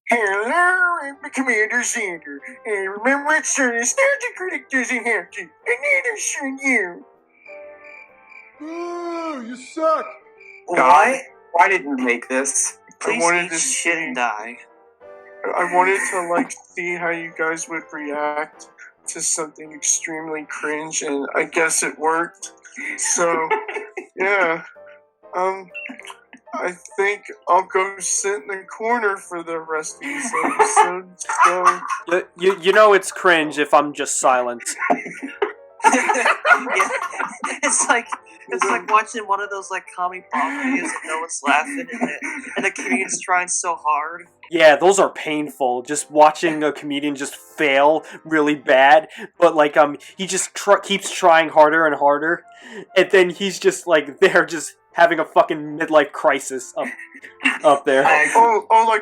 Hello, I'm Commander Sander. And remember what certain Star Critic doesn't have to. And neither should you. Oh, you suck. God, why did you make this? Please eat shit and die. I wanted to see how you guys would react to something extremely cringe, and I guess it worked. So, yeah. I think I'll go sit in the corner for the rest of this episode. So you know it's cringe if I'm just silent. Yeah, it's like watching one of those comedy pop videos and no one's laughing and the comedian's trying so hard. Yeah, those are painful. Just watching a comedian just fail really bad, but he just keeps trying harder and harder, and then he's just they're just having a fucking midlife crisis up there. Like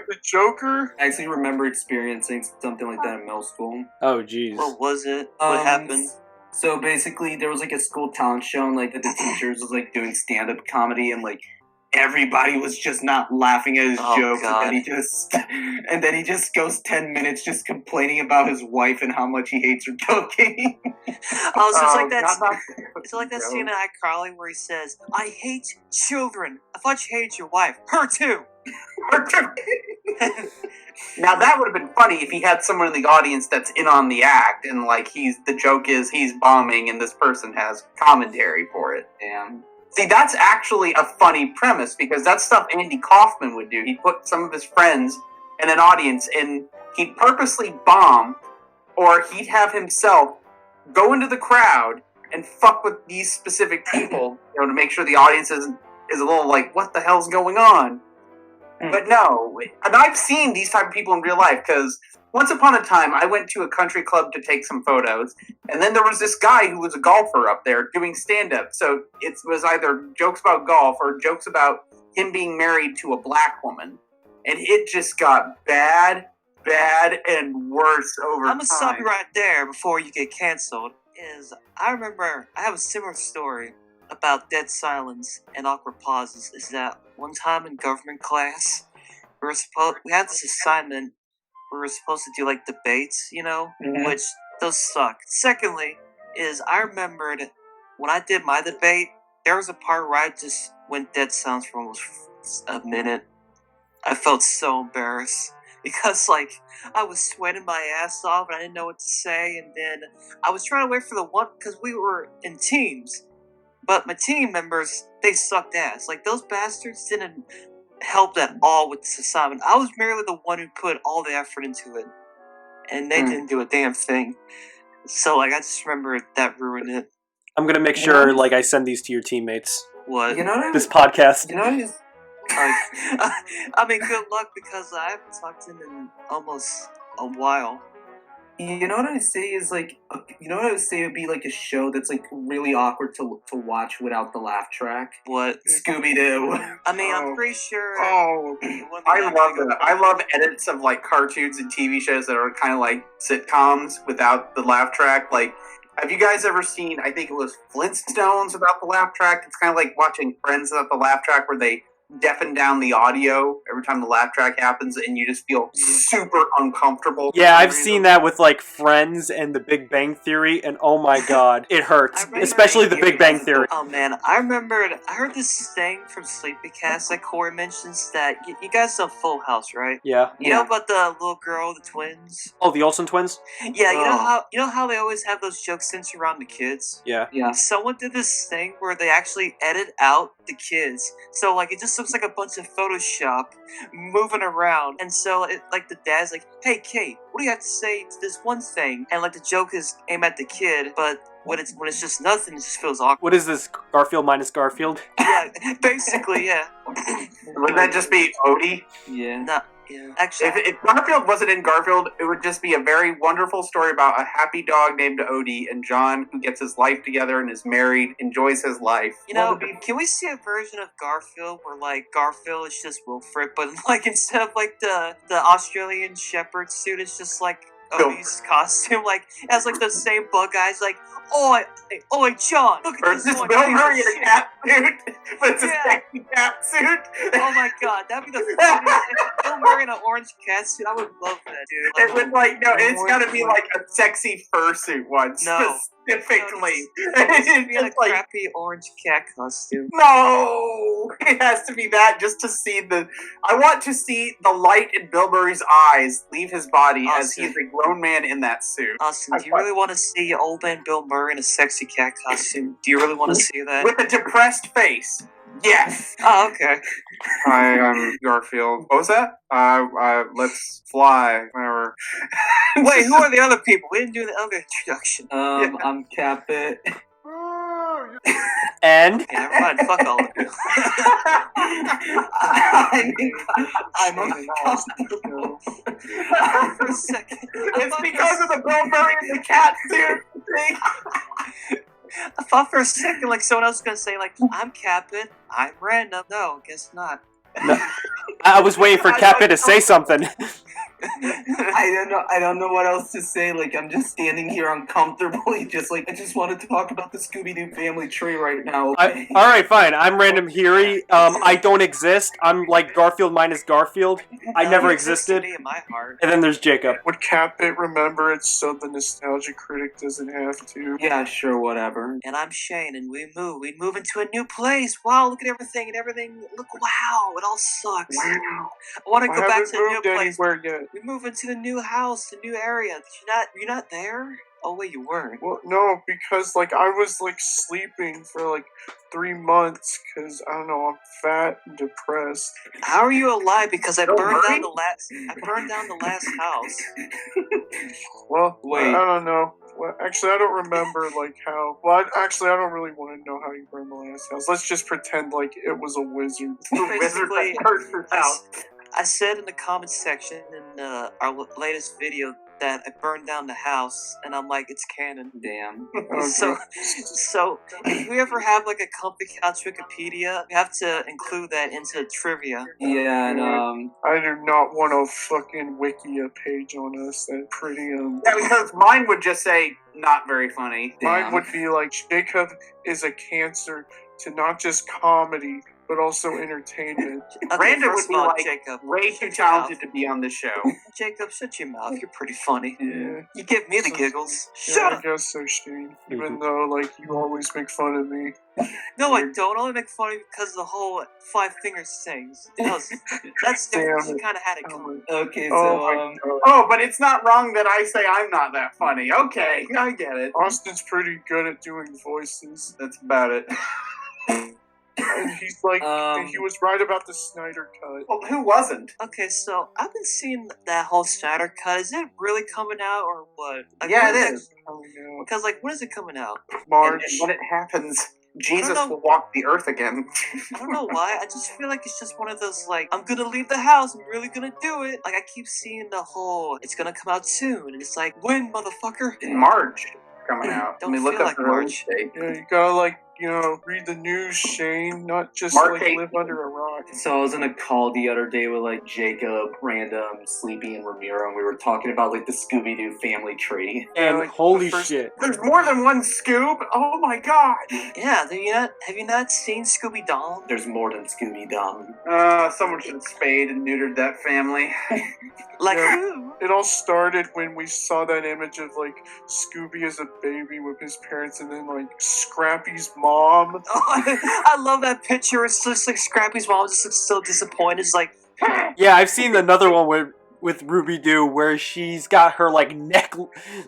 the Joker? I actually remember experiencing something like that in middle school. Oh, jeez. What was it? What happened? So basically, there was a school talent show, and the teachers was doing stand-up comedy, and everybody was just not laughing at his jokes. God. And then he just goes 10 minutes just complaining about his wife and how much he hates her cooking. It's like that scene in iCarly where he says, "I hate children. I thought you hated your wife. Her too." Now that would have been funny if he had someone in the audience that's in on the act, and the joke is he's bombing, and this person has commentary for it. And see, that's actually a funny premise, because that's stuff Andy Kaufman would do. He'd put some of his friends in an audience, and he'd purposely bomb, or he'd have himself go into the crowd and fuck with these specific people, to make sure the audience is a little what the hell's going on? But no, and I've seen these type of people in real life, because once upon a time, I went to a country club to take some photos, and then there was this guy who was a golfer up there doing stand-up, so it was either jokes about golf or jokes about him being married to a black woman, and it just got bad, and worse over time. I'm gonna stop you right there before you get canceled. I remember I have a similar story about dead silence and awkward pauses. Is that one time in government class, we had this assignment. We were supposed to do debates, which those suck. Secondly, I remembered when I did my debate, there was a part where I just went dead silence for almost a minute. I felt so embarrassed because I was sweating my ass off and I didn't know what to say, and then I was trying to wait for the one, because we were in teams. But my team members, they sucked ass. Those bastards didn't help at all with this assignment. I was merely the one who put all the effort into it. And they didn't do a damn thing. So, I just remember that ruined it. I'm gonna make sure, I send these to your teammates. What? This podcast. I mean, good luck, because I haven't talked to him in almost a while. You know what I would say is would be a show that's really awkward to watch without the laugh track. What? Scooby Doo. I mean, I'm pretty sure. I love that. I love edits of cartoons and TV shows that are kind of like sitcoms without the laugh track. Have you guys ever seen? I think it was Flintstones without the laugh track. It's kind of like watching Friends without the laugh track, where they deafen down the audio every time the laugh track happens, and you just feel super uncomfortable. Yeah, I've seen that with Friends and The Big Bang Theory, and oh my god, it hurts. Especially The Big Bang Theory. Oh man, I heard this thing from Sleepycast that Corey mentions, that you guys know Full House, right? Yeah. You know about the little girl, the twins? Oh, the Olsen twins? Yeah, you know how they always have those jokes centered around the kids? Yeah. Someone did this thing where they actually edit out the kids, so it just looks like a bunch of Photoshop moving around, and so the dad's like, "Hey Kate, what do you have to say to this one thing?" And the joke is aimed at the kid, but when it's just nothing, it just feels awkward. What is this, Garfield minus Garfield? Yeah, basically, yeah. Wouldn't that just be Odie? Yeah. Yeah. Actually, if Garfield wasn't in Garfield, it would just be a very wonderful story about a happy dog named Odie, and John, who gets his life together and is married, enjoys his life. Can we see a version of Garfield where Garfield is just Wilfred, but instead of the Australian Shepherd suit, it's just Odie's costume, it has the same bug eyes, oi, John, look at this one. Bill Murray in a cat suit, but it's a sexy cat suit. Oh my god, that'd be the funniest. Bill Murray in an orange cat suit, I would love that, dude. It would it's gotta be like a sexy fursuit one, specifically. It should be in a Just like, crappy orange cat costume. no! It has to be that just to see I want to see the light in Bill Murray's eyes leave his body as he's a grown man in that suit. Austin, do you really want to see old man Bill Murray in a sexy cat costume? Do you really want to see that? With a depressed face. Yes. Oh, okay. Hi, I'm Garfield. What was that? Let's fly. Whatever. Wait, who are the other people? We didn't do the other introduction. I'm CatBit. And Okay, never mind. Fuck all of you. I'm uncomfortable. For a second. It's because of the Bill Murray and the cat suit thing. I thought for a second like someone else was gonna say like, I'm CatBit, I'm random. No, guess not. I was waiting for CatBit to say something. I don't know what else to say. Like, I'm just standing here uncomfortably, just like, I just want to talk about the Scooby Doo family tree right now. Okay? Alright, fine. I'm Random Heary. I don't exist. I'm like Garfield minus Garfield. I never You existed. in my heart. And then there's Jacob. Would CatBit remember it so the nostalgia critic doesn't have to? Yeah, sure, whatever. And I'm Shane, and we move into a new place. Wow, look at everything, look, wow, it all sucks. Wow. I want to I go back haven't to the new moved place. anywhere yet. We move into the new house, the new area. You're not there? Oh wait, you weren't. Well, no, because like I was like sleeping for like 3 months because I don't know, I'm fat and depressed. How are you alive? Because I Bill burned Murray? down the last house. Well, Wait. I don't know. Well, actually, I don't remember like how. Well, I don't really want to know how you burned the last house. Let's just pretend like it was a wizard. Basically, Her house. I said in the comments section in our latest video that I burned down the house, and I'm like, it's canon. Damn. Okay. So if we ever have like a Comfy Couch Wikipedia, we have to include that into the trivia. Yeah, and I do not want a fucking Wikia page on us. That's pretty Yeah, because mine would just say, not very funny. Mine damn. would be like Jacob is a cancer to not just comedy but also entertainment. Okay, Random first would of be all, like Jacob, way shut too your talented mouth. to be on this show. Jacob, shut your mouth. You're pretty funny. Yeah. You give me the So- giggles. Yeah, Shut I up. guess so, Shane. Even though, like, you always make fun of me. No, I don't. I only make fun of you because of the whole five finger sings. That's different. You kind of had it coming. Okay, Oh so, my god. Oh, but it's not wrong that I say I'm not that funny. Okay, I get it. Austin's pretty good at doing voices. That's about it. And he's like, and he was right about the Snyder Cut. Well, who wasn't? Okay, so I've been seeing that whole Snyder Cut. Is it really coming out or what? Like, Yeah, when it is. Because, like, when is it coming out? March. And when it happens, Jesus know. will walk the earth again. I don't know why. I just feel like it's just one of those, like, I'm gonna leave the house. I'm really gonna do it. Like, I keep seeing the whole, it's gonna come out soon. And it's like, when, motherfucker? In March, coming out. Don't Let me look feel up like the March. release date. Yeah, you gotta, like, you know, read the news, Shane, not just, March like, 8th. live under a rock. So I was in a call the other day with like Jacob, Random, Sleepy, and Ramiro, and we were talking about like the Scooby Doo family tree. And like, holy the first- shit. There's more than one Scoob? Oh my god! Yeah, have you not seen Scooby Doo? There's more than Scooby Doo. Someone should have spayed and neutered that family. Like, Yeah. who? It all started when we saw that image of, like, Scooby as a baby with his parents and then, like, Scrappy's mom. Oh, I love that picture. It's just like Scrappy's mom just looks so disappointed. It's like, Yeah, I've seen another one with Ruby Doo where she's got her like neck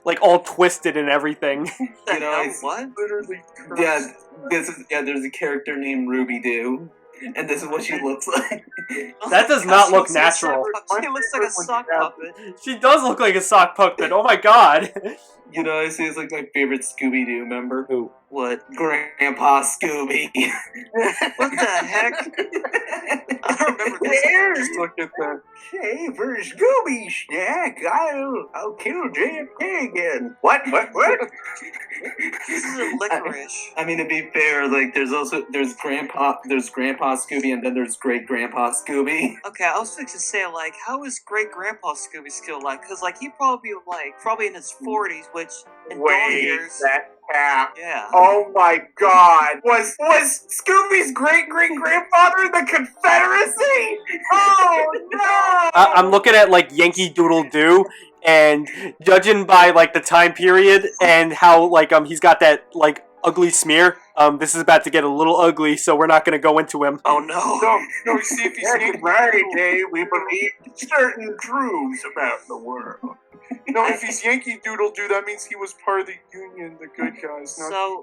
like all twisted and everything. You know, hell, it's- what? Literally Yeah, there's a character named Ruby Doo, and this is what she looks like. That does not look natural. She looks like a sock puppet. She does look like a sock puppet. Oh my god. You know, I say it's like my favorite Scooby Doo member. Who? What? Grandpa Scooby. What the heck? I don't remember this. There's Look at that. Hey, for Scooby Snack, I'll kill JFK again. What? This is a licorice. I mean, to be fair, like there's Grandpa Scooby, and then there's Great Grandpa Scooby. Okay, I was fixing to say, like, how is Great Grandpa Scooby still like? Because, like, he probably in his 40s, which in dog Wait, years. that cat. Yeah. Oh my god. Was Scooby's great-great-grandfather in the Confederacy? Oh I'm looking at like Yankee Doodle Doo, and judging by like the time period and how like he's got that like ugly smear. This is about to get a little ugly, so we're not gonna go into him. Oh no. No, see if he's That's right, Dave. We believe certain truths about the world. No, if he's Yankee Doodle Doo, that means he was part of the Union, the good guys, not So,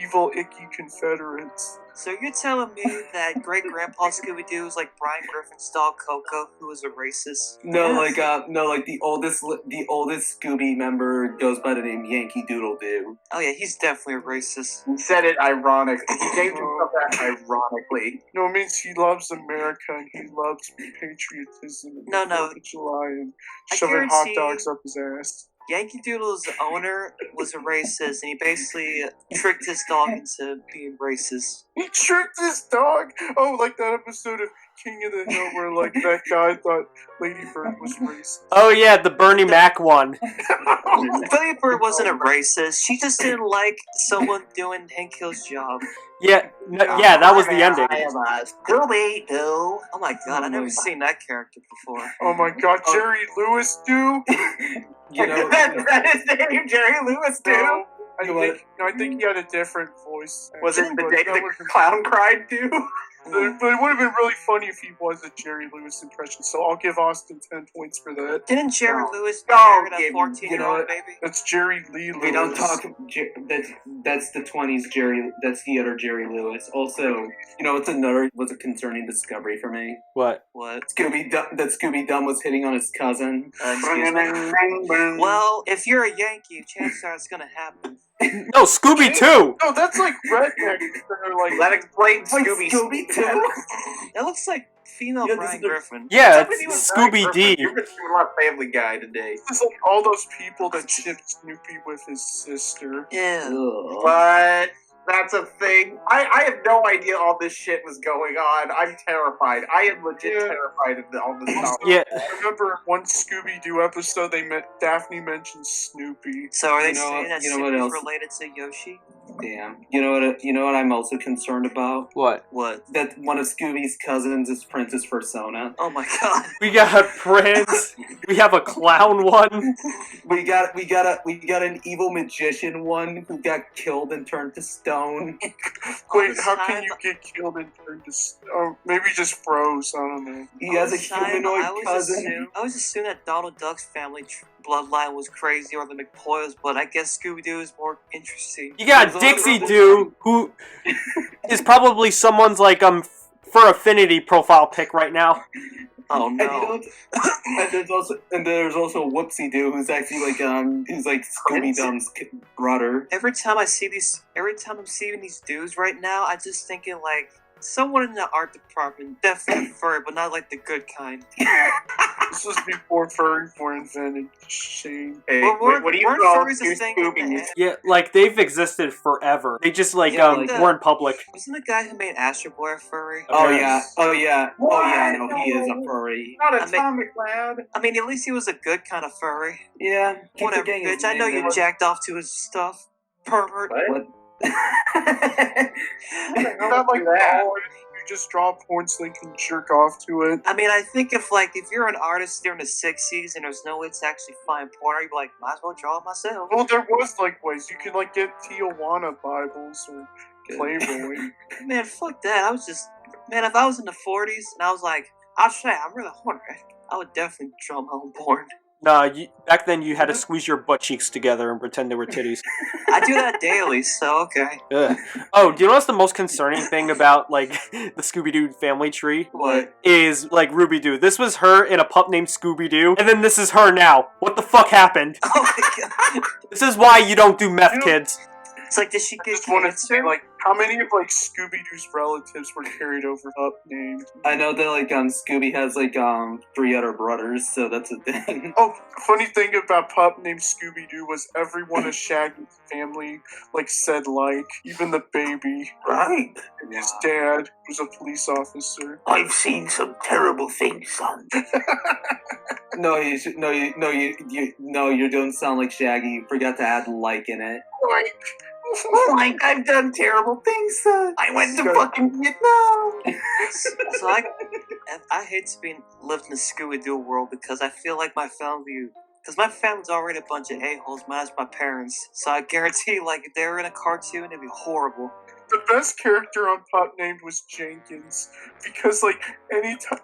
evil, icky Confederates. so you're telling me that great grandpa Scooby Doo was like Brian Griffin's dog Coco, who was a racist? No, like the oldest Scooby member goes by the name Yankee Doodle Doo. Oh yeah, he's definitely a racist. He said it ironically. He named himself that ironically. No, it means he loves America and he loves patriotism and No, no. 4th of July and I shoving hot guarantee- dogs up his ass. Yankee Doodle's owner was a racist, and he basically tricked his dog into being racist. He tricked his dog! Oh, like that episode of King of the Hill where like that guy thought Lady Bird was racist. Oh yeah, the Bernie Mac one. Lady Bird wasn't a racist. She just didn't like someone doing Hank Hill's job. Yeah, yeah, that was the ending. Scooby Doo. Oh my god, I've never seen that character before. Oh my god, Jerry Lewis do? You know, That is the name, Jerry Lewis Doo. No, You know I think he had a different voice. Was it the day That the wasn't- clown cried Doo? But it would have been really funny if he was a Jerry Lewis impression, so I'll give Austin 10 points for that. Didn't Jerry No. Lewis Don't marry give- that 14-year-old you know baby? That's Jerry Lee Lewis. we don't talk. That's the 20s Jerry. That's the other Jerry Lewis. Also, you know, what's a concerning discovery for me. What? What? That Scooby Dum was hitting on his cousin. Excuse me. Well, if you're a Yankee, chances are it's gonna happen. No, Scooby too. No, that's like rednecks that are like... Let explain Like Scooby Doo. That looks like female Yeah, this Brian is the- Griffin. Yeah, Somebody was it's Brian Scooby Griffin. D. You're doing a lot of Family Guy today. It's like all those people that shipped Snoopy with his sister. Yeah. Ugh. But that's a thing. I have no idea all this shit was going on. I'm terrified. I am legit Yeah. terrified of all this stuff. Yeah, I remember one Scooby Doo episode, Daphne mentioned Snoopy. So are they You know saying what- that you know what Snoopy's else? related to Yoshi? Damn. You know what I'm also concerned about? what? What? That one of Scooby's cousins is Princess Persona. Oh my god. We got Prince. We have a clown one. We got an evil magician one who got killed and turned to stone. Wait, this how time- can you get killed and turned to... Oh, maybe just froze, I don't know. He has a All the time, humanoid I cousin. always assumed that Donald Duck's family bloodline was crazy, or the McPoyles, but I guess Scooby Doo is more interesting. You got Dixie Doo, who is probably someone's like for affinity profile pic right now. Oh And, you no. know, and there's also Whoopsie Doo, who's actually like who's like Scooby Dum's brother. Every time I'm seeing these dudes right now, I'm just thinking like someone in the art department, definitely furry, but not like the good kind. This was before furries were invented. Shame. Hey, Well, what do you weren't call furries a two thing in the Scoobies? head? Yeah, like they've existed forever. They just like Yeah, like, weren't public. Wasn't the guy who made Astro Boy a furry? Oh yeah, no, he is a furry. Not I mean- Atomic Lad. I mean, at least he was a good kind of furry. Yeah, keep Whatever, forgetting his bitch. I know name, you though. jacked off to his stuff. Pervert. What? Not like that. all you just draw porn so they can jerk off to it. I mean, I think if you're an artist during the 60s and there's no way to actually find porn, you'd be like, might as well draw it myself. Well, there was like ways you could like get Tijuana Bibles or Playboy. Man, fuck that. If I was in the 40s and I was like, I'll say I'm really horny, I would definitely draw my own porn. Nah, back then you had to squeeze your butt cheeks together and pretend they were titties. I do that daily, so okay. Ugh. Oh, do you know what's the most concerning thing about like the Scooby Doo family tree? What? Is like Ruby Doo. This was her in a pup named Scooby Doo, and then this is her now. What the fuck happened? Oh my god. This is why you don't do meth, You know- kids. It's like, did she I get just want to say, cancer? like, how many of like Scooby Doo's relatives were carried over up named? I know that like Scooby has like 3 other brothers, so that's a thing. Oh, funny thing about pup named Scooby Doo was everyone in Shaggy's family like said like, even the baby. Right. And his dad was a police officer. I've seen some terrible things, son. You don't sound like Shaggy. You forgot to add like in it. Like, I've done terrible things, son. I went to fucking Vietnam. So I I hate to be lived in the Scooby Doo world because I feel like my family. Because my family's already a bunch of a-holes, minus my parents. So I guarantee, like, if they were in a cartoon, it'd be horrible. The best character on Pop named was Jenkins, because like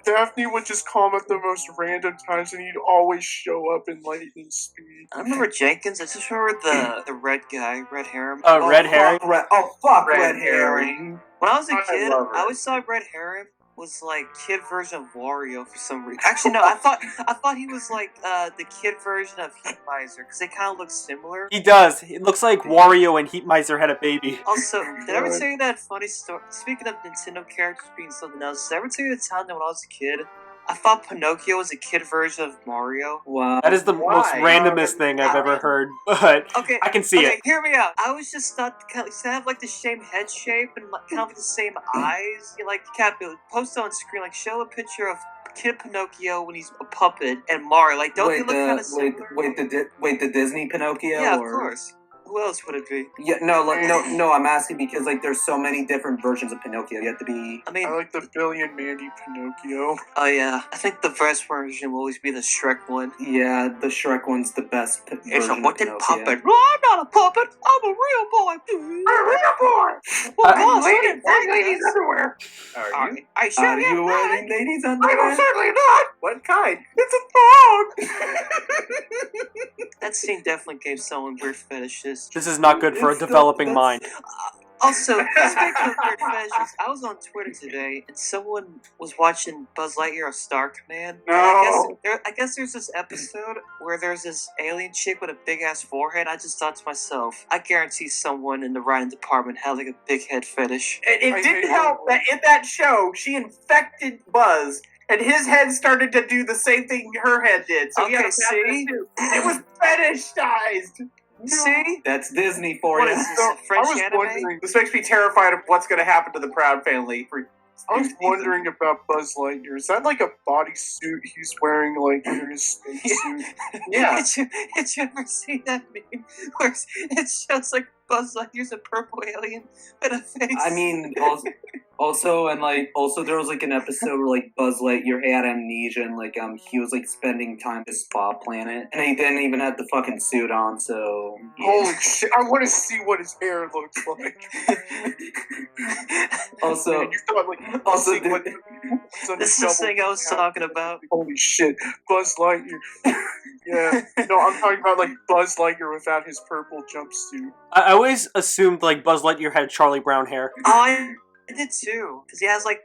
Daphne would just call him at the most random times, and he'd always show up in lightning speed. I remember Jenkins. I just remember the red guy, Red Herring. Red Herring? Fuck Red Herring. When I was a I kid, love I it. always thought Red Herring was like kid version of Wario for some reason. Actually, no, I thought he was like the kid version of Heat Miser because they kind of look similar. He does. It looks like Wario and Heat Miser had a baby. Also, did I ever tell you that funny story? Speaking of Nintendo characters being something else, did I ever tell you the time that when I was a kid, I thought Pinocchio was a kid version of Mario? Wow. That is the most randomest thing I've ever heard, but Okay, I can see okay, it. hear me out. I was just thought kind of have like the same head shape and like, kind of like the same eyes. You like CatBit post on screen, like show a picture of Kid Pinocchio when he's a puppet and Mario. Like, don't they look kind of similar? Wait, the Disney Pinocchio? Yeah, or? of course. Who else would it be? Yeah, no. I'm asking because like there's so many different versions of Pinocchio. You have to be. I mean, I like the Billion Mandy Pinocchio. oh yeah, I think the best version will always be the Shrek one. Yeah, the Shrek one's the best It's a version of wicked Pinocchio. puppet. No, I'm not a puppet. I'm a real boy. I'm a real boy. Well, gosh, Ladies underwear. Are you? I sure Are you wearing ladies I'm underwear? certainly not. What kind? It's a dog. That scene definitely gave someone weird fetishes. This is not good for a developing mind. Also, speaking of weird fetishes, I was on Twitter today and someone was watching Buzz Lightyear of Star Command. No. And I guess there's this episode where there's this alien chick with a big ass forehead. I just thought to myself, I guarantee someone in the writing department had like a big head fetish. It I didn't hate help that. that in that show she infected Buzz, and his head started to do the same thing her head did. So he had Okay, a see? it was fetishized. See? That's Disney for What you. is this, So, a French I was anime? wondering. This makes me terrified of what's going to happen to the Proud family. I was wondering about Buzz Lightyear. Is that like a bodysuit he's wearing, like under his spacesuit? Yeah. Did you ever see that meme where it shows like Buzz Lightyear's a purple alien with a face? I mean, also there was like an episode where like Buzz Lightyear had amnesia and like he was like spending time at Spa Planet and he didn't even have the fucking suit on. So yeah. Holy shit! I want to see what his hair looks like. Also, Man, you thought, like, also seeing what- This is the thing I was talking about. Holy shit, Buzz Lightyear. Yeah, no, I'm talking about like Buzz Lightyear without his purple jumpsuit. I always assumed like Buzz Lightyear had Charlie Brown hair. Oh, I did too. Because he has like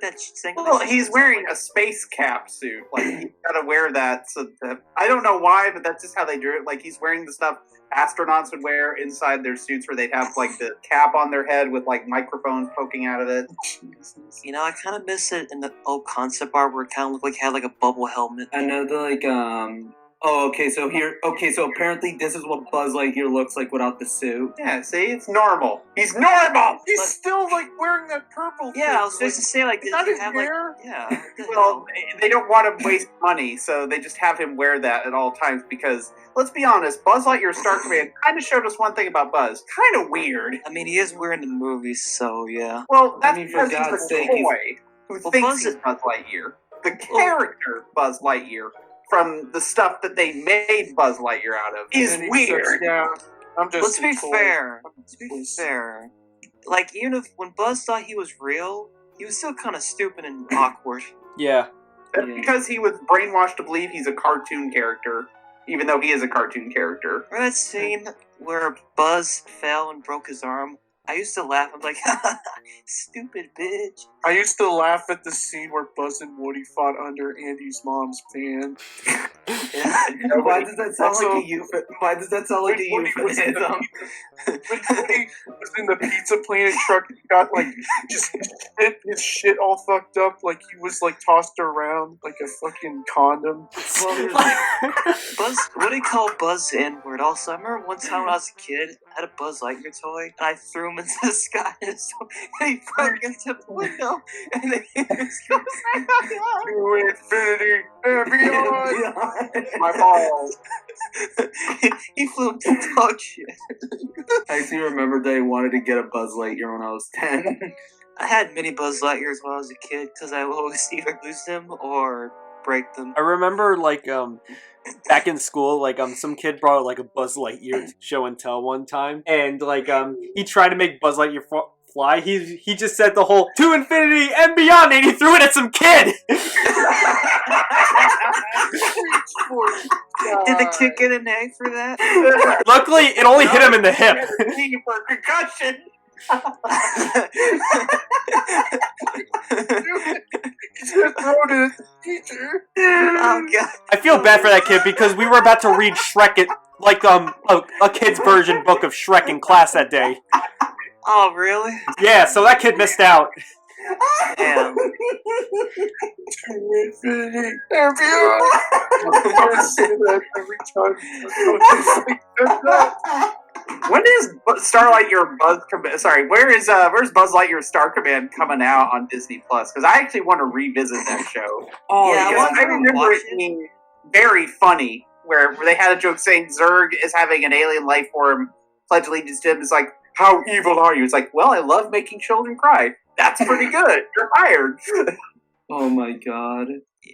that thing. Well, he's wearing a space cap suit. Like, he's got to wear that. So that, I don't know why, but that's just how they do it. Like, he's wearing the stuff astronauts would wear inside their suits where they'd have, like, the cap on their head with, like, microphones poking out of it. You know, I kind of miss it in the old concept art where it kind of looked like it had like a bubble helmet. I know the like Oh, okay. So apparently this is what Buzz Lightyear looks like without the suit. Yeah, see? It's normal. He's normal! He's still like wearing that purple thing. Yeah, I was supposed to say like, Is does that he his have like, hair? yeah. Well, they don't want to waste money, so they just have him wear that at all times because, let's be honest, Buzz Lightyear Star Command kind of showed us one thing about Buzz. Kind of weird. I mean, he is wearing the movies, so yeah. Well, that's I mean, for because God's he's a sake, toy who Well, thinks Buzz he's is- Buzz Lightyear. The character Buzz Lightyear from the stuff that they made Buzz Lightyear out of is And he's weird. just- yeah, I'm just. Let's a be toy. fair. Let's be fair. Like, even if when Buzz thought he was real, he was still kind of stupid and awkward. Yeah. That's because he was brainwashed to believe he's a cartoon character, even though he is a cartoon character. Remember that scene where Buzz fell and broke his arm? I used to laugh. I'm like, stupid bitch. I used to laugh at the scene where Buzz and Woody fought under Andy's mom's van. Why does that sound Also- like a euphemism? Why does that sound like a When Woody was in the- euphemism? When Woody was in the Pizza Planet truck, he got like just his shit all fucked up, like he was like tossed around like a fucking condom. Buzz, what do you call Buzz the N-word? Also, I remember one time when I was a kid, I had a Buzz Lightyear toy, and I threw him into the sky, and he broke into the window, and then he was going To infinity and beyond. My balls. he flew into dog shit. I actually remember that I wanted to get a Buzz Lightyear when I was 10. I had mini Buzz Lightyears when I was a kid because I would always either lose them or break them. I remember, like, back in school, like, some kid brought, like, a Buzz Lightyear show and tell one time, and, like, he tried to make Buzz Lightyear fly. He just said the whole, to infinity and beyond, and he threw it at some kid! Did the kid get an A for that? Luckily, it only hit him in the hip. For concussion. Oh god. I feel bad for that kid because we were about to read Shrek, like, a kid's version book of Shrek in class that day. Oh really? Yeah, so that kid missed out. Damn. When is Starlight Your Buzz? Sorry, where's Buzz Lightyear Star Command coming out on Disney Plus? Because I actually want to revisit that show. Oh, Yeah, yeah. I remember it being very funny, where they had a joke saying Zurg is having an alien life form pledge allegiance to him. It's like, how evil are you? It's like, well, I love making children cry. That's pretty good. You're hired. Oh my god.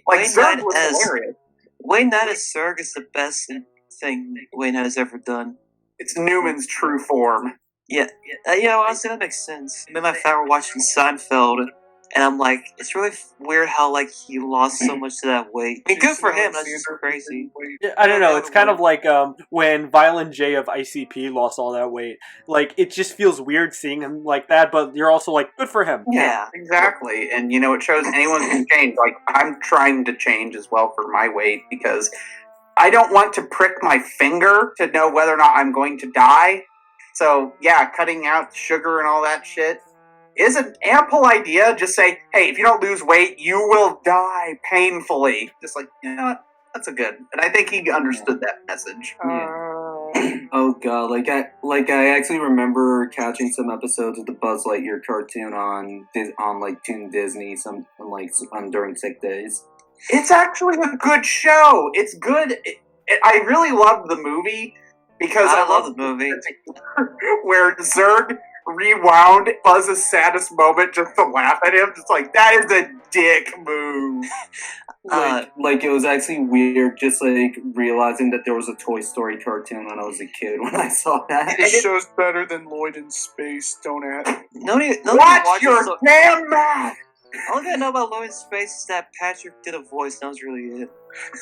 Like Wayne Zurg Knight was as- hilarious. Wayne Knight as Zurg is the best thing Wayne Knight has ever done. It's Newman's true form. Yeah, honestly, that makes sense. Me and my family were watching Seinfeld, and I'm like, it's really weird how, like, he lost so much of that weight. I mean, good for him, that's just crazy. Yeah, I don't know, it's kind of like when Violent J of ICP lost all that weight. Like, it just feels weird seeing him like that, but you're also like, good for him. Yeah. Exactly. And, it shows anyone can change. Like, I'm trying to change as well for my weight because I don't want to prick my finger to know whether or not I'm going to die. So, yeah, cutting out sugar and all that shit is an ample idea. Just say, hey, if you don't lose weight, you will die painfully. Just like, you know what? That's a good. And I think he understood that message. Oh god, like I actually remember catching some episodes of the Buzz Lightyear cartoon on like Toon Disney during sick days. It's actually a good show. It's good. I really loved the movie because I love the movie. where Zurg rewound Buzz's saddest moment just to laugh at him. Just like, that is a dick move. Like it was actually weird just like realizing that there was a Toy Story cartoon when I was a kid when I saw that. This show's better than Lloyd in Space. Don't add. Nobody Watch your damn mouth! The only thing I know about Lloyd in Space is that Patrick did a voice, that was really it.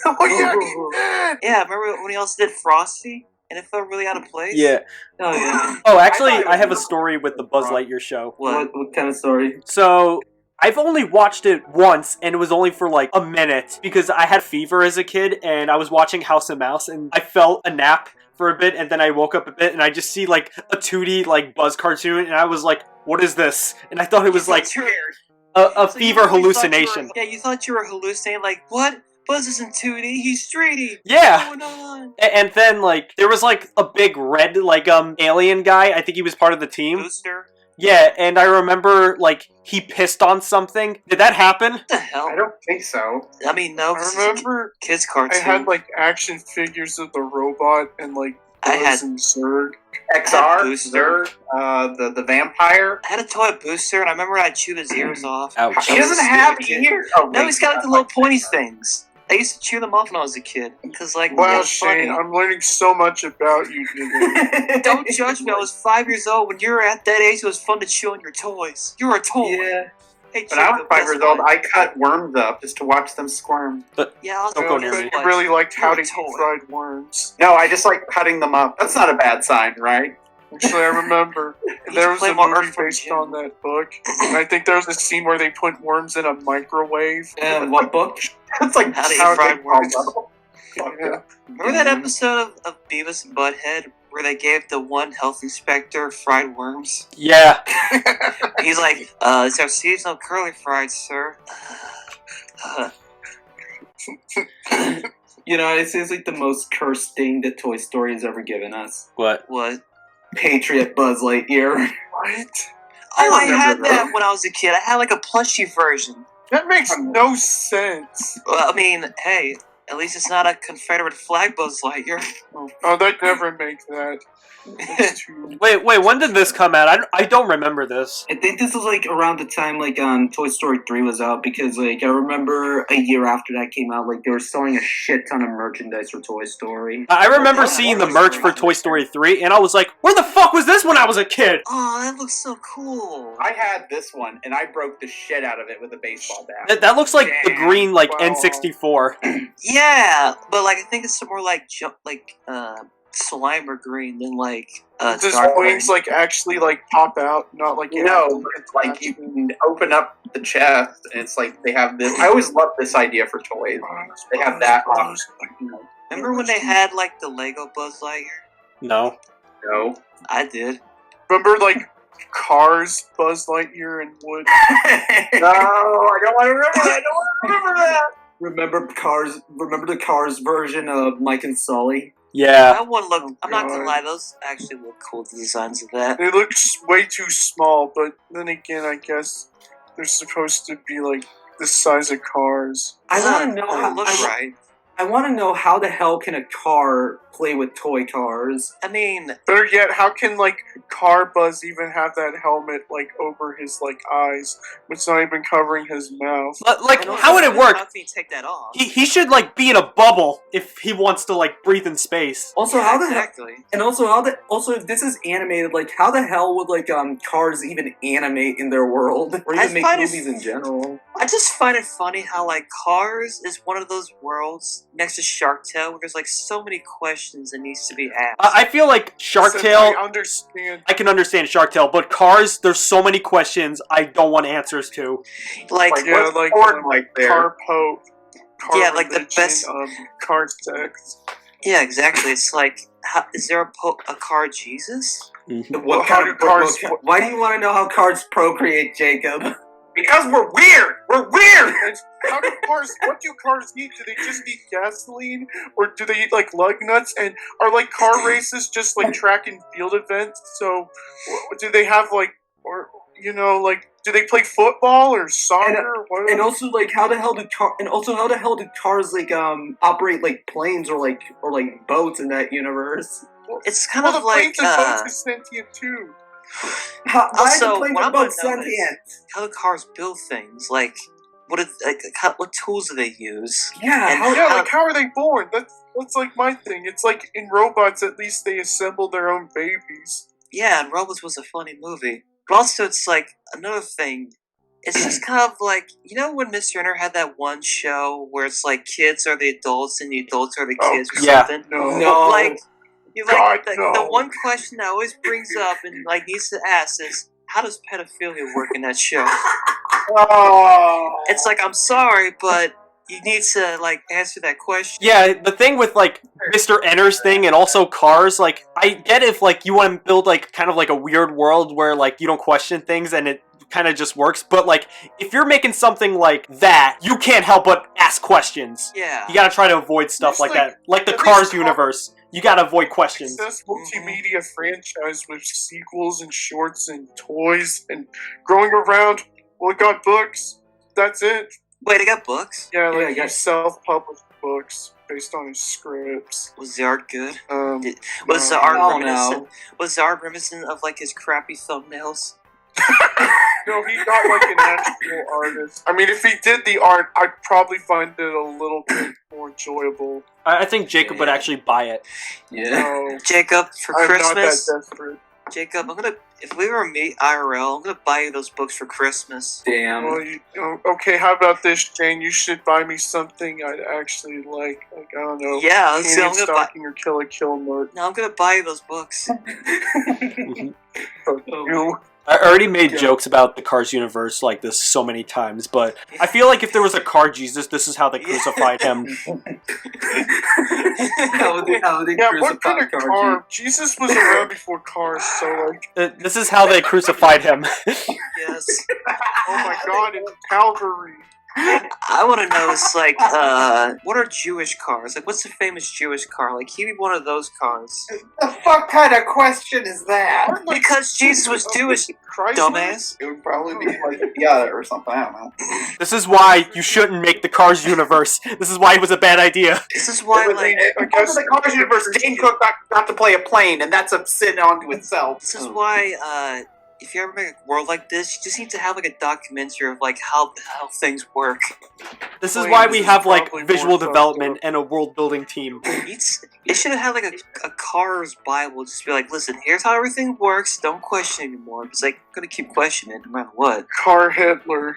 Oh yeah, he did. Yeah, remember when he also did Frosty? And it felt really out of place? Yeah. Oh yeah. Oh, actually, I thought it I have a was- story with the Buzz Lightyear show. What? What kind of story? So, I've only watched it once, and it was only for like a minute, because I had fever as a kid, and I was watching House of Mouse, and I felt a nap for a bit, and then I woke up a bit, and I just see like a 2D like Buzz cartoon, and I was like, what is this? And I thought it was like a So fever you hallucination. you thought you were hallucinating, like, what? Buzz isn't 2D, he's 3D. Yeah. What's going on? And then like there was like a big red like alien guy. I think he was part of the team. Booster? Yeah, and I remember like he pissed on something. Did that happen? What the hell? I don't think so. I mean, no, I this is a remember kids I cartoon. had like action figures of the robot and like I had- Buzz and Zurg. XR, Booster. Zurg, the vampire. I had a toy Booster, and I remember I chewed his ears off. Ouch. He doesn't have ears. Oh, No, wait, he's got like the little pointy things. I used to chew them off when I was a kid. Because, like, Wow, it's funny. Shane, I'm learning so much about you today. Don't judge me. I was 5 years old. When you were at that age, it was fun to chew on your toys. You were a toy. Yeah. Hey, When I was Jacob, 5 guess years old, what? I cut worms up just to watch them squirm. Yeah, I was Don't go near But me. you really liked how to eat Toy. fried worms. No, I just like cutting them up. That's not a bad sign, right? Actually, I remember You there should was play a more movie Earthworm based Jim. on that book, and I think there was a scene where they put worms in a microwave. And what book? It's like How to eat how fried they worms. fall up. Yeah. Remember that episode of Beavis and Butthead where they gave the one health inspector fried worms? Yeah. He's like, it's our seasonal curly fried, sir. You know, it seems like the most cursed thing that Toy Story has ever given us. What? What? Patriot Buzz Lightyear. What? Oh, I remember had that. that when I was a kid. I had like a plushie version. That makes no sense. Well, I mean, hey, At least it's not a Confederate flag Buzz Lightyear. Oh, they'd never make that. That's too... Wait, when did this come out? I don't remember this. I think this was like around the time like Toy Story 3 was out, because like I remember a year after that came out, like they were selling a shit ton of merchandise for Toy Story. I remember seeing the merch for Toy Story 3, and I was like, where the fuck was this when I was a kid? Oh, that looks so cool. I had this one, and I broke the shit out of it with a baseball bat. That looks like the Damn. green, like, Wow. N64. Yeah, but like I think it's more like Slimer green than like Does dark wings green. like actually like pop out? Not like No, it's like you can open up the chest, and it's like they have this. I always loved this idea for toys. They have that option. Remember when they had like the Lego Buzz Lightyear? No. No. I did. Remember like Cars, Buzz Lightyear, and Wood? No, I don't want to remember that. I don't want to remember that. Remember the Cars version of Mike and Sully? Yeah. That one look. I'm not gonna God. lie, those actually look cool. The designs of that. They look way too small, but then again, I guess they're supposed to be like the size of cars. I want to know They how. look right. I want to know how the hell can a car play with toy cars? I mean, Better yet, how can like Car Buzz even have that helmet like over his like eyes, it's not even covering his mouth? Like, I don't how would know it work? How can you take that off? He should, like, be in a bubble if he wants to, like, breathe in space. Also, Yeah, how the hell? exactly? And also if this is animated, like how the hell would like cars even animate in their world or I even make find it- movies in general? I just find it funny how like Cars is one of those worlds next to Shark Tale where there's like so many questions that needs to be asked. I feel like Shark Since Tale, I understand. I can understand Shark Tale, but Cars, there's so many questions I don't want answers to. like Yeah, What's like Ford like there? Car Pope. Car Yeah, like the religion, best- car sex. yeah, exactly. It's like, is there a car Jesus? Well, how do cars- Why do you want to know how cars procreate, Jacob? Because we're weird. We're weird. How do cars? What do cars eat? Do they just eat gasoline, or do they eat like lug nuts? And are like car races just like track and field events? So, do they have like, or like, do they play football or soccer? or what? And also, like, how the hell do cars like operate like planes or like boats in that universe? It's kind well, of the like planes and boats is sentient too. Why Also, are the planes what and I'm boats gonna know is- sentient? how do cars build things. Like, what tools do they use? Yeah, And how, Yeah, how- like how are they born? That's like my thing. It's like in robots, at least they assemble their own babies. Yeah, and Robots was a funny movie. But also, it's like another thing. It's just kind of like, when Mr. Inner had that one show where it's like kids are the adults and the adults are the Oh, kids or yeah. something. No. No. Like, you God, like no. the one question that always brings up and like needs to ask is, how does pedophilia work in that show? Oh. It's like, I'm sorry, but you need to like answer that question. Yeah, the thing with, like, Mr. Enter's thing and also Cars, like, I get if, like, you want to build, like, kind of like a weird world where, like, you don't question things and it kind of just works, but, like, if you're making something like that, you can't help but ask questions. Yeah. You gotta try to avoid stuff like There's, that. Like the at least Cars Car- universe. You gotta avoid questions. Success multimedia franchise with sequels and shorts and toys and growing around. Well, it got books. That's it. Wait, I got books? Yeah, Yeah, like I he got- self-published books based on his scripts. Was the art good? Did, Was the no, art Oh, reminiscent? no. Was the art reminiscent of like his crappy thumbnails? No, he got like an actual artist. I mean, if he did the art, I'd probably find it a little bit more enjoyable. I think Jacob would actually buy it. yeah. No, Jacob, for I'm Christmas, not that desperate. Jacob, if we were to meet IRL, I'm gonna buy you those books for Christmas. Damn. Well, okay, how about this, Jane? You should buy me something I'd actually like. Like, I don't know. Yeah, so Candy I'm gonna buy. Stocking or Kill a Kill Note. No, I'm gonna buy you those books. You. I already made Yeah. jokes about the Cars universe like this so many times, but I feel like if there was a car Jesus, this is how they crucified him. how would they Yeah, crucify what kind of Cargy? car? Jesus was around before cars, so like, This is how they crucified him. Yes. oh my god, it's Calvary. I want to know is like, what are Jewish cars? Like, what's a famous Jewish car? Like, give me one of those cars. The fuck kind of question is that? Because Jesus was Jewish, dumbass. It would probably be like a Fiat or something. I don't know. This is why you shouldn't make the Cars universe. This is why it was a bad idea. This is why, like, Because of the Cars universe, Dane Cook got to play a plane, and that's a sin onto itself. this is why, if you ever make a world like this, you just need to have like a documentary of like how things work. This is why we This is have like probably visual more fucked development up. and a world building team. It should have had like a Cars Bible. Just be like, listen, here's how everything works. Don't question anymore. It's like, I'm gonna keep questioning it no matter what. Car Hitler.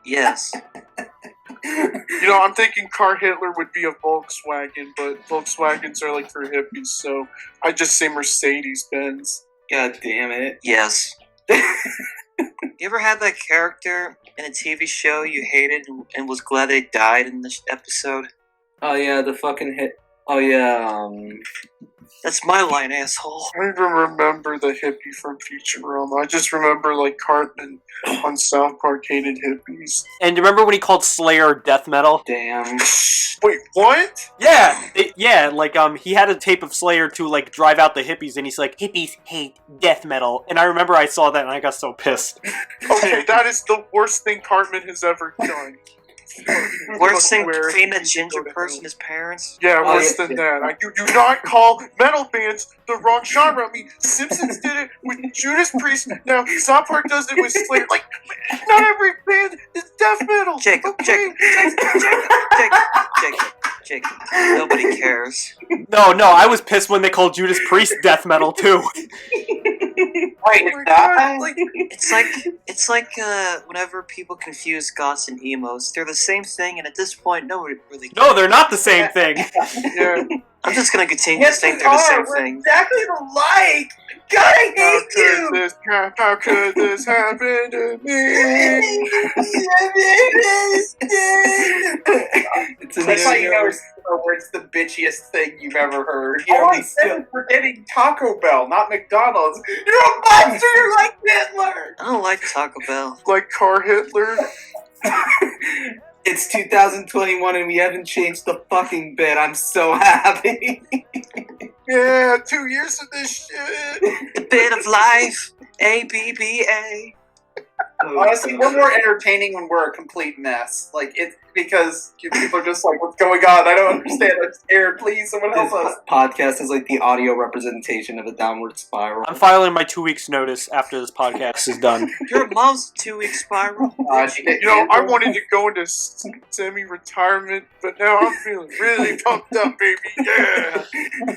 Yes. You know, I'm thinking Car Hitler would be a Volkswagen, but Volkswagens are like for hippies, so I just say Mercedes Benz. God damn it. Yes. You ever had that character in a TV show you hated and was glad they died in this episode? Oh yeah, the fucking hit. Oh yeah, That's my line, asshole. I don't even remember the hippie from Futurama. I just remember like Cartman on South Park hated hippies. And you remember when he called Slayer death metal? damn. Wait, what? Yeah, like he had a tape of Slayer to like drive out the hippies, and he's like, hippies hate death metal. And I remember I saw that and I got so pissed. Okay, that is the worst thing Cartman has ever done. Worse than Where feeding a he ginger go to person hell. his parents? Yeah, Oh, worse yeah, than yeah. that. You do not call metal bands the wrong genre. I mean, Simpsons did it with Judas Priest. Now South Park does it with Slayer. Like, not every band is death metal. Jacob, okay? Jacob. Nobody cares. No, I was pissed when they called Judas Priest death metal too. Wait, Oh my God, like, It's like whenever people confuse goths and emos, they're the same thing, and at this point, nobody really cares. No, they're not the same thing. yeah. I'm just gonna continue to think they're the same thing. Exactly alike. God, I How could this happen to me? It's a That's how you know new- it's the bitchiest thing you've ever heard. You know, instead of forgetting Taco Bell, not McDonald's. You're a monster. You're like Hitler. I don't like Taco Bell. Like Car Hitler? It's 2021 and we haven't changed the fucking bit. I'm so happy. Yeah, 2 years of this shit. The bit of life, ABBA. Honestly, we're more entertaining when we're a complete mess. Like, it's because people are just like, what's going on? I don't understand. I'm scared. Please, someone This help us. podcast is like the audio representation of a downward spiral. I'm filing my 2 weeks notice after this podcast is done. Your mom's 2-week spiral. You know, I wanted to go into semi-retirement, but now I'm feeling really pumped up, baby. Yeah.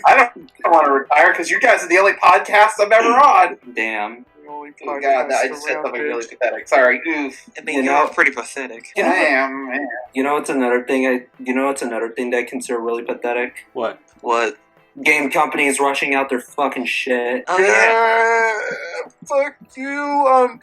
I don't want to retire because you guys are the only podcast I'm ever on. Damn. The only Oh, God, I just said podcast something around, really bitch. pathetic. Sorry. Oof. I mean, You you're know- pretty pathetic. I am, man. You know what's another thing? That I consider really pathetic. What? What? Game companies rushing out their fucking shit. Oh, yeah. Yeah, fuck you,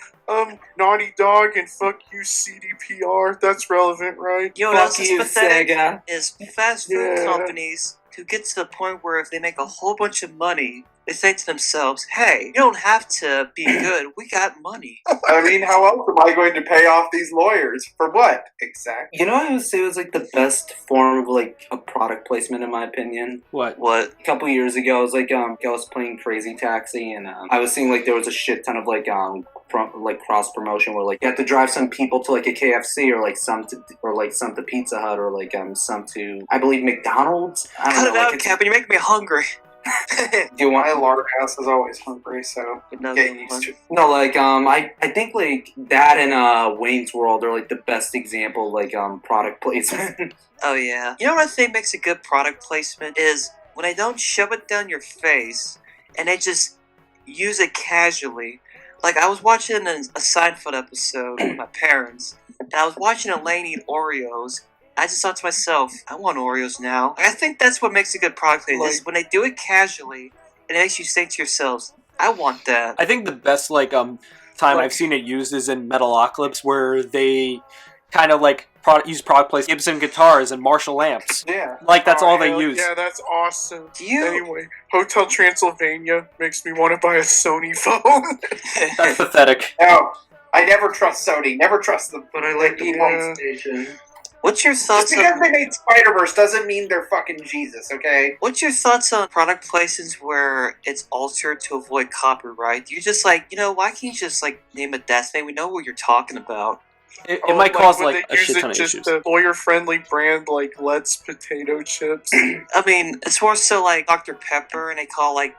Naughty Dog, and fuck you, CDPR. That's relevant, right? You know what else Fuck is you, pathetic? Sega. Is fast food Yeah. companies who get to the point where if they make a whole bunch of money, they say to themselves, hey, you don't have to be good, we got money. I mean, how else am I going to pay off these lawyers? For what? Exactly. You know, I would say it was like the best form of like a product placement, in my opinion. What? What? A couple years ago, I was like, I was playing Crazy Taxi, and I was seeing like there was a shit ton of like cross promotion where like you have to drive some people to like a KFC or like some to Pizza Hut or like some to I believe McDonald's. I don't Cut know. it Like, out, it's- Captain, you make me hungry. do you want? My lard house is always hungry, so No, get used to it. No, like I think like that and Wayne's World are like the best example of like product placement. Oh, yeah. You know what I think makes a good product placement is when they don't shove it down your face and they just use it casually. Like, I was watching a Seinfeld episode with my parents, and I was watching Elaine eat Oreos. I just thought to myself, I want Oreos now. I think that's what makes a good product placement is when they do it casually, and it makes you say to yourselves, I want that. I think the best time I've seen it used is in Metalocalypse, where they kind of like use product placement, Gibson guitars and Marshall amps. Yeah. Like that's all they hell use. Yeah, that's awesome. Do you? Anyway, Hotel Transylvania makes me want to buy a Sony phone. That's pathetic. Now, I never trust Sony. Never trust them. But I like the Yeah. PlayStation. What's your Just thoughts because on they made Spider-Verse doesn't mean they're fucking Jesus, okay? What's your thoughts on product placements where it's altered to avoid copyright? You just like, why can't you just like name it that thing? We know what you're talking about. It Oh, might cause when like they a use shit it ton of just issues. a lawyer-friendly brand like Let's Potato Chips. I mean, it's more so like Dr. Pepper, and they call like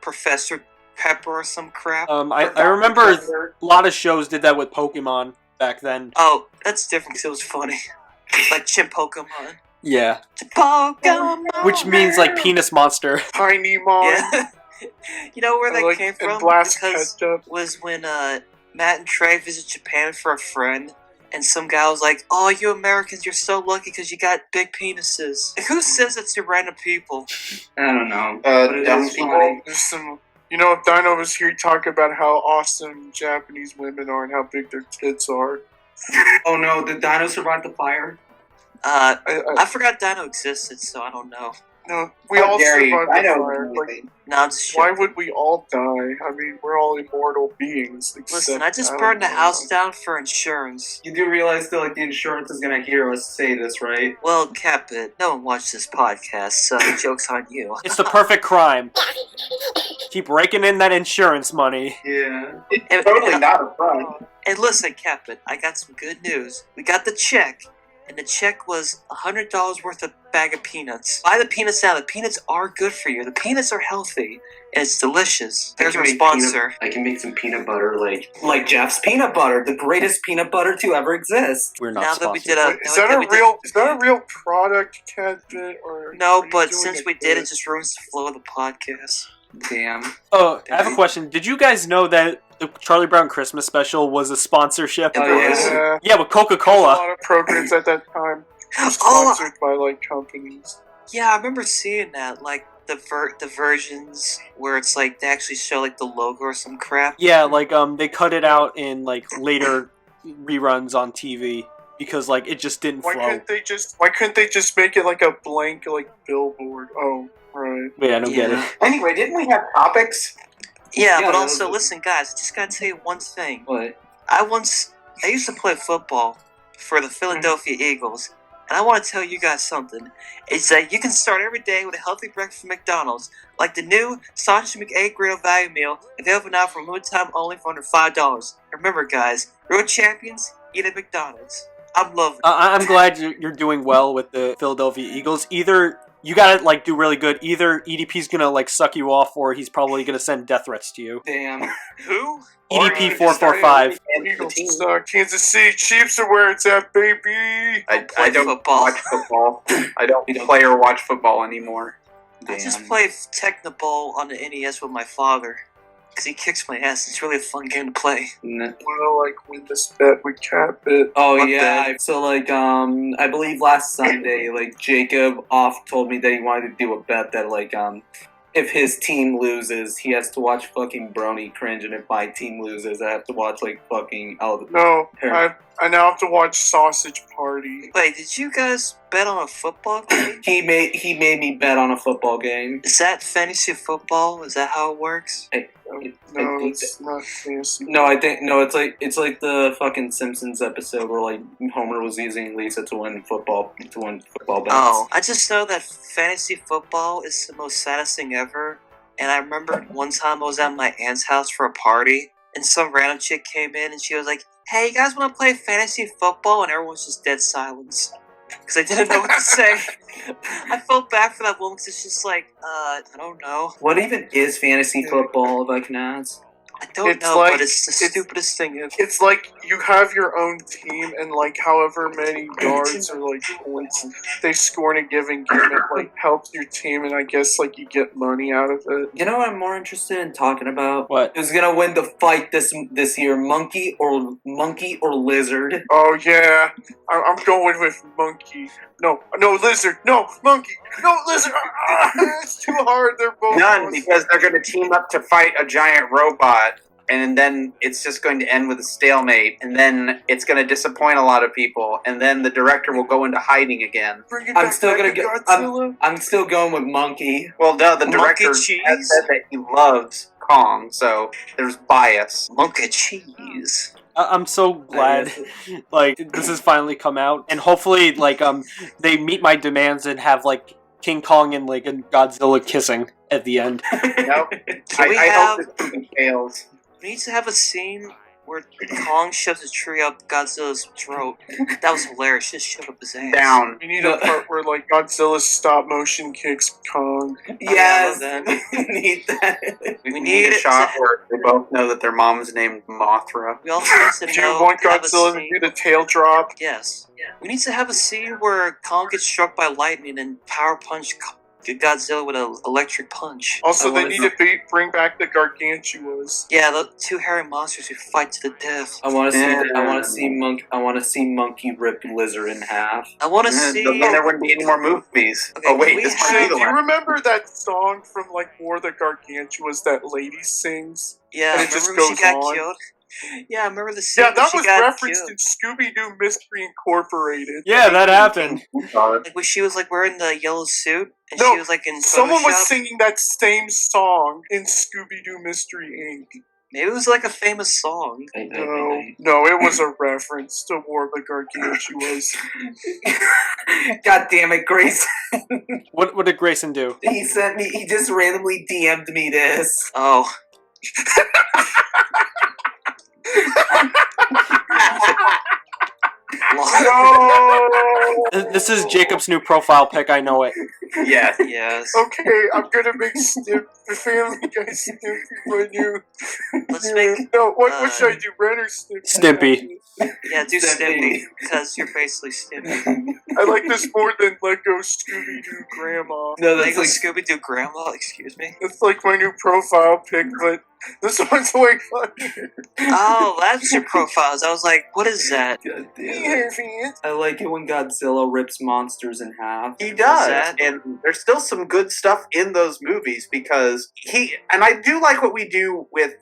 Professor Pepper or some crap. I remember a lot of shows did that with Pokemon back then. Oh, that's different because it was funny. Like Chimp Pokemon. Yeah, Pokemon. which means like penis monster. Tiny Mom. Yeah. You know where that came And from? Blast Because Ketchup. was when Matt and Trey visit Japan for a friend, and some guy was like, "Oh, you Americans, you're so lucky because you got big penises." Who says it to random people? I don't know. Dumb It's people. funny. There's some. If Dino was here, he'd talk about how awesome Japanese women are and how big their tits are. Oh no, did Dino survive the fire? I forgot Dino existed, so I don't know. No, we How all dare you? survived I the know. fire. Like, No, I'm just why joking. would we all die? I mean, we're all immortal beings. Listen, except- I just don't burned the know. house down for insurance. You do realize that like the insurance is gonna hear us say this, right? Well, CatBit, no one watched this podcast, so joke's on you. It's the perfect crime. Keep raking in that insurance money. Yeah. And, Totally and, not a front. and listen, CatBit, I got some good news. We got the check, and the check was $100 worth of bag of peanuts. Buy the peanuts now. The peanuts are good for you. The peanuts are healthy, and it's delicious. There's our sponsor. I can make some peanut butter like Jeff's peanut butter, the greatest peanut butter to ever exist. We're not Now that we sponsored. did a, Wait, is that a real product, CatBit, or no, are you but doing since it we did, good? it just ruins the flow of the podcast. Damn. Oh, I have a question. Did you guys know that the Charlie Brown Christmas special was a sponsorship? Oh, Yeah, Yeah, with a Coca-Cola. lot of programs at that time were Oh, sponsored by like companies. yeah, I remember seeing that. Like the versions where it's like they actually show like the logo or some crap. Yeah, like they cut it out in like later reruns on TV because like it just didn't Why flow. couldn't they just make it like a blank like billboard? Oh, right. Wait, I don't get Yeah. it. Anyway, didn't we have topics? Yeah, Yeah, but that also was- listen, guys. I just gotta tell you one thing. What? I used to play football for the Philadelphia Eagles, and I want to tell you guys something. It's that you can start every day with a healthy breakfast from McDonald's, like the new Sausage McEgg Grill Value Meal, available now for a limited time only for under $5. Remember, guys, real champions eat at McDonald's. I'm loving it. I'm glad you're doing well with the Philadelphia Eagles. Either you gotta like do really good. Either EDP's gonna like suck you off, or he's probably gonna send death threats to you. Damn. Who? EDP Or 445. Eagles suck. Kansas City Chiefs are where it's at, baby. I don't football. watch football. I don't play or watch football anymore. I just play Technoball on the NES with my father, because he kicks my ass. It's really a fun game to play. Want to like win this bet with CatBit? Oh What yeah. So like I believe last Sunday like Jacob told me that he wanted to do a bet that like if his team loses, he has to watch fucking Brony cringe, and if my team loses, I have to watch like fucking No, I now have to watch Sausage Party. Wait, did you guys bet on a football game? He made me bet on a football game. Is that fantasy football? Is that how it works? No, it's not fancy. No, I think no. It's like the fucking Simpsons episode where like Homer was using Lisa to win football bets. Oh, I just know that fantasy football is the most saddest thing ever. And I remember one time I was at my aunt's house for a party, and some random chick came in and she was like, "Hey, you guys want to play fantasy football?" And everyone was just dead silence because I didn't know what to say. I felt bad for that woman because it's just like, I don't know. What even is fantasy football, if I can ask? I don't It's know, like- but it's the it's- stupidest thing ever. It's like you have your own team, and like however many yards or like points they score in a given game, it like helps your team, and I guess like you get money out of it. You know what I'm more interested in talking about? What? Who's gonna win the fight this year? Monkey or lizard? Oh yeah, I'm going with monkey. No, lizard. No, monkey. No, lizard. It's too hard. They're both None, because they're going to team up to fight a giant robot, and then it's just going to end with a stalemate, and then it's going to disappoint a lot of people, and then the director will go into hiding again. Bring it I'm back, still gonna Mecha go. Godzilla. I'm still going with monkey. Well, no, the Monkey director cheese? has said that he loves Kong, so there's bias. Mocha cheese. I'm so glad, like, this has finally come out, and hopefully, like, they meet my demands and have, like, King Kong and, like, Godzilla kissing at the end. Nope. Can we I have? hope this movie fails. We need to have a scene where Kong shoves a tree up Godzilla's throat. That was hilarious. Just shove up his ass. Down. We need a part where like Godzilla stop motion kicks Kong. Yes, I love that. we need that. We need need a it shot to- where they both know that their mom's named Mothra. We also need to Do you know want have a Godzilla to scene- do the tail drop? Yes. We need to have a scene where Kong gets struck by lightning and power punch Godzilla with an electric punch. Also, I they wanna need to bring back the Gargantuas. Yeah, the two hairy monsters who fight to the death. I want to see. Yeah. I want to see Monkey rip Lizard in half. I want to And see. then there wouldn't be any more movies. Okay, Oh wait, we this have- might be Do the you one. remember that song from like War of the Gargantuas that lady sings? Yeah, and it just remember when she goes got on? killed? Yeah, I remember the scene Yeah, when that she was got referenced killed. in Scooby Doo Mystery Incorporated. Yeah, that happened. Like when she was like wearing the yellow suit and No, she was like in Someone was Photoshop. singing that same song in Scooby Doo Mystery Inc. Maybe it was like a famous song. No, it was a reference to War of the Gargantuas. God damn it, Grace! What did Grayson do? He sent me. He just randomly DM'd me this. Oh, No! This is Jacob's new profile pic, I know it. Yes. yes. Okay, I'm gonna make Stimp the Family Guy Stimpy my new. Let's make No, what should I do? Ren or Stimpy? Stimpy. yeah, do Stimpy. Stimpy because you're basically Stimpy. I like this more than Lego Scooby Doo Grandma. No, Lego that's like Scooby Doo Grandma. Excuse me. It's like my new profile pic, but this one's way funnier. Oh, that's your profiles. I was like, what is that? God damn it. Here, Vance. I like it when Godzilla rips monsters in half. He does, Sad. and there's still some good stuff in those movies because and I do like what we do with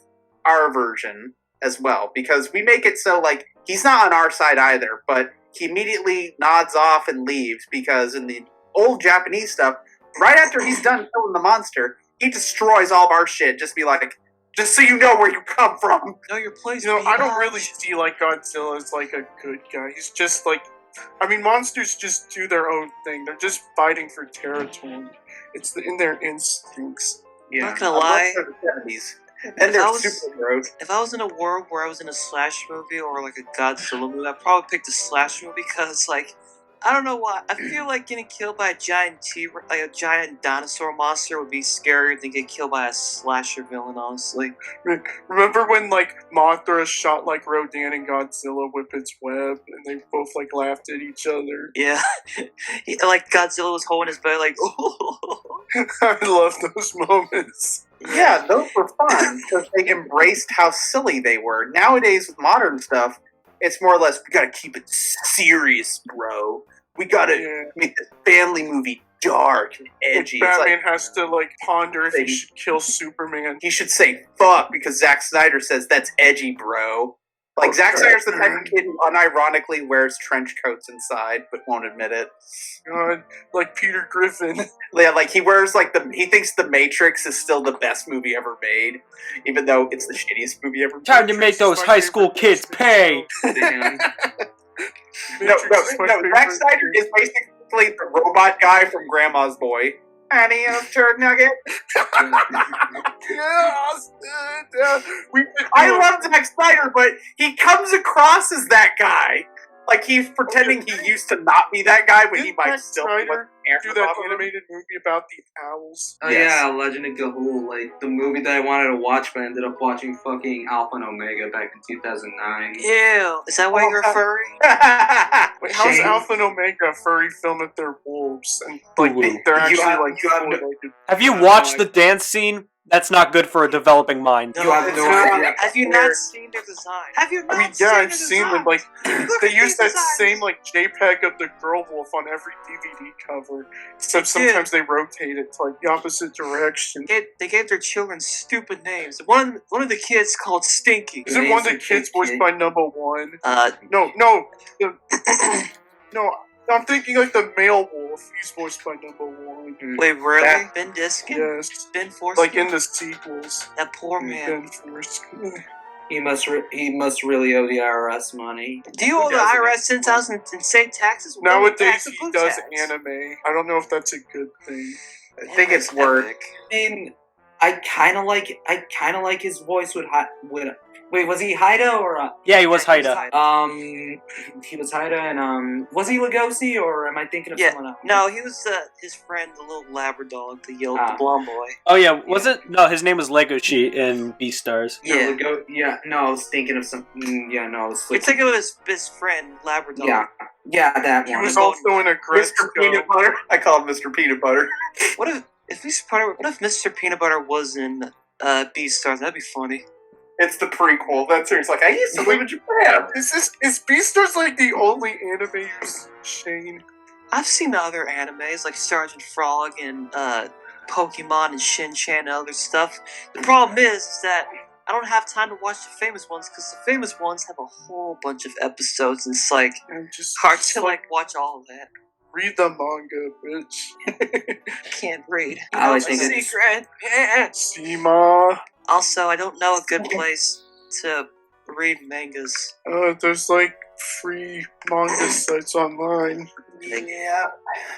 our version as well, because we make it so like he's not on our side either, but he immediately nods off and leaves because in the old Japanese stuff, right after he's done killing the monster, he destroys all of our shit. Just be like, just so you know where you come from. Know your place. You know, I don't bitch. really see like Godzilla as like a good guy. He's just like, I mean, monsters just do their own thing. They're just fighting for territory. It's in their instincts. Not gonna lie. And If they're I was- super gross. If I was in a world where I was in a slash movie or like a Godzilla movie, I'd probably pick the slash movie because, like, I don't know why. I feel like getting killed by a giant like a giant dinosaur monster would be scarier than get killed by a slasher villain. Honestly, Remember when like Mothra shot like Rodan and Godzilla with its web, and they both like laughed at each other? yeah. Like Godzilla was holding his belly, like, I love those moments. Yeah, those were fun because they embraced how silly they were. Nowadays, with modern stuff, it's more or less, we gotta keep it serious, bro. We gotta Yeah. make this family movie dark and edgy. It's Batman like, has to like ponder if he should kill Superman. he should say fuck because Zack Snyder says that's edgy, bro. Like, Zack Snyder's the type of kid who unironically wears trench coats inside, but won't admit it. God, like Peter Griffin. Yeah, like, he wears, like, he thinks The Matrix is still the best movie ever made, even though it's the shittiest movie ever made. Time to make those high school kids pay! Damn. No, Zack Snyder is basically the robot guy from Grandma's Boy. Honey, a turd nugget. Yes, I love Zack Snyder, but he comes across as that guy. Like, he's pretending he used to not be that guy when he Didn't might Zack still be Snyder with do that animated movie about the owls. Oh Yes. yeah, Legend of Gahul, like the movie that I wanted to watch, but I ended up watching fucking Alpha and Omega back in 2009. ew. Is that why you're a furry? Wait, how's Shame. Alpha and Omega a furry film if they're wolves and like they're You actually have- like you have no- four-legged? Have you watched the dance scene? That's not good for a developing mind. No, You have no idea. Have you not seen their design? Have you not I mean, seen yeah, their I've seen design? them. Like Look they at use these that designs. same like JPEG of the girl wolf on every DVD cover, except They did. sometimes they rotate it to like the opposite direction. They gave their children stupid names. One of the kids called Stinky. Is it one of the kids voiced by Number One? Uh, No, the, no. I'm thinking like the male wolf. He's voiced by number 1. Wait, really? That- Ben Diskin? Yes. Ben Forskin? Like in the sequels. That poor man. Ben Forskin. He must really owe the IRS money. Do you owe Who the doesn't? IRS 10,000 insane taxes? Nowadays he Book does tax. anime. I don't know if that's a good thing. I think it's work. epic. I mean, I kind of like his voice with wait, was he Haida or Yeah, he was Yeah, he was Haida. he was Haida and was he Lugosi or am I thinking of Yeah, someone else? no, he was his friend, the little Labrador, the blonde boy. Oh yeah, was it? No, his name was Legoshi in Beastars. No, Yeah. no, I was thinking of some. Yeah, no, I was You're thinking of his best friend, Labrador. yeah, that He one. was also in a Mr. Peanut Butter. I call him Mr. Peanut Butter. What if Mr. Peanut Butter was in Beastars? That'd be funny. It's the prequel. That series, like, I used to live in Japan. Is Beastars like the only anime you've seen? I've seen other animes like Sergeant Frog and Pokemon and Shin-Chan and other stuff. The problem is that I don't have time to watch the famous ones because the famous ones have a whole bunch of episodes and it's like And just hard to like watch all of that. read the manga, bitch. I can't read. I It's a think it's- secret. Yeah. Sema. Also, I don't know a good place to read mangas. There's like free manga sites online. Yeah,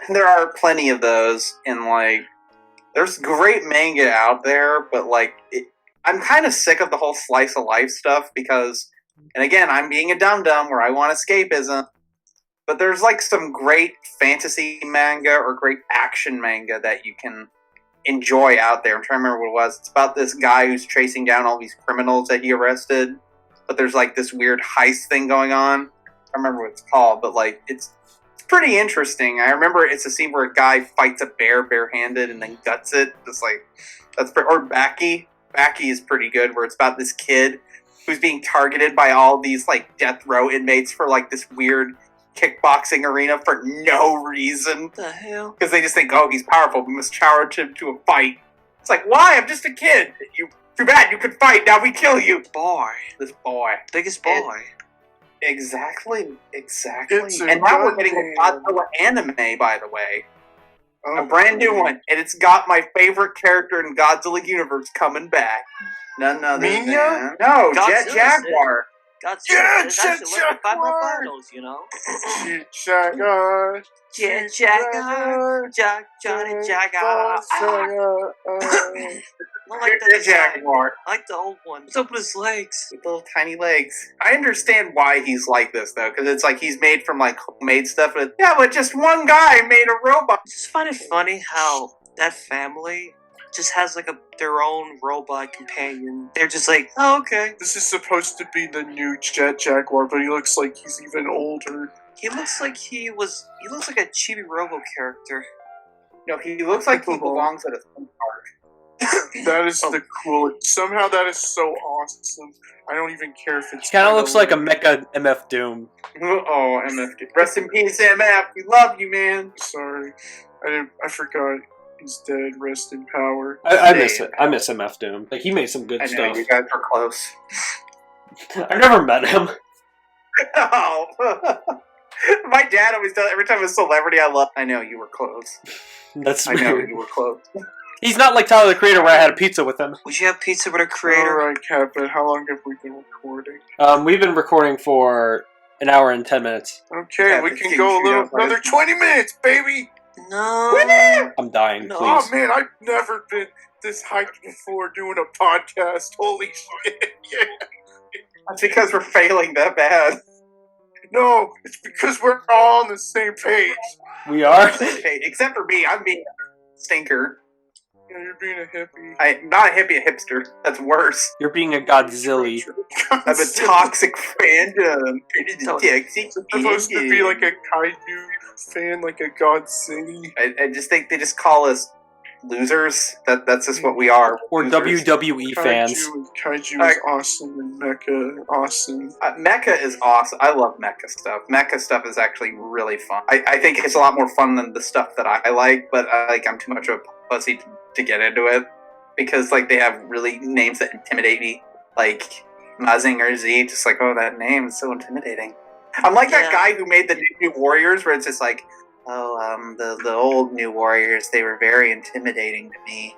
there are plenty of those, and like, there's great manga out there, but like, I'm kind of sick of the whole slice of life stuff because, and again, I'm being a dum-dum where I want escapism, but there's like some great fantasy manga or great action manga that you can enjoy out there. I'm trying to remember what it was. It's about this guy who's chasing down all these criminals that he arrested, but there's like this weird heist thing going on. I don't remember what it's called, but like it's pretty interesting. I remember it's a scene where a guy fights a bear barehanded and then guts it. Just like or Baki. Baki is pretty good, where it's about this kid who's being targeted by all these like death row inmates for like this weird kickboxing arena for no reason. What the hell? Because they just think, oh, he's powerful, we must challenge him to a fight. It's like, why? I'm just a kid. Too bad, you could fight, now we kill you. Boy. This boy. Biggest boy. Exactly. It's a And now we're getting a goddamn- Godzilla anime, by the way. Oh, A brand new one. And it's got my favorite character in Godzilla universe coming back. None other Minya? than... No, Jet Godzilla's Jaguar. God's Yeah, it's actually Jet learned by my Jaguar. finals, you know? Jaguar. Jet Jaguar. Johnny Jaguar. I like that Jet design. Jaguar. I like the old one. What's up with his legs? With little tiny legs. I understand why he's like this, though, because it's like he's made from, like, homemade stuff. But, yeah, but just one guy made a robot. I just find it funny how that family just has like their own robot companion. They're just like, oh, okay. This is supposed to be the new Jet Jaguar, but he looks like he's even older. He looks like he looks like a Chibi Robo character. You know, he looks like he belongs at a theme park. That is the coolest. Somehow that is so awesome. I don't even care if it's Kind of kinda looks like a lame. mecha MF Doom. Oh, MF. Rest in peace, MF. We love you, man. Sorry, I forgot. He's dead. Rest in power. I miss it. I miss MF Doom. Like, he made some good I know, stuff. you guys are close. I've never met him. Oh. My dad always does. Every time a celebrity I love, I know you were close. That's I know weird. you were close. He's not like Tyler the Creator where I had a pizza with him. Would you have pizza with a creator? Alright, CatBit, how long have we been recording? We've been recording for an hour and 10 minutes. Okay, Yeah, we but can can go you a little, shoot out another 20 minutes, baby! No. I'm dying, No. please. Oh man, I've never been this hyped before doing a podcast. Holy shit, yeah. That's because we're failing that bad. No, it's because we're all on the same page. We are? Okay, except for me, I'm being a stinker. Yeah, you're being a hippie. I'm not a hippie, a hipster. That's worse. You're being a Godzilla. I'm a toxic fandom. It's supposed to be like a kaiju fan, like a God City. I just think they just call us losers. That's just what we are. Or losers. WWE fans. Kaiju is awesome and mecha awesome. Mecha is awesome. I love mecha stuff. Mecha stuff is actually really fun. I think it's a lot more fun than the stuff that I like, but I'm too much of a pussy to get into it because like they have really names that intimidate me, like Mazinger Z. Just like, oh, that name is so intimidating. I'm like that guy who made the New Warriors, where it's just like, the old New Warriors, they were very intimidating to me.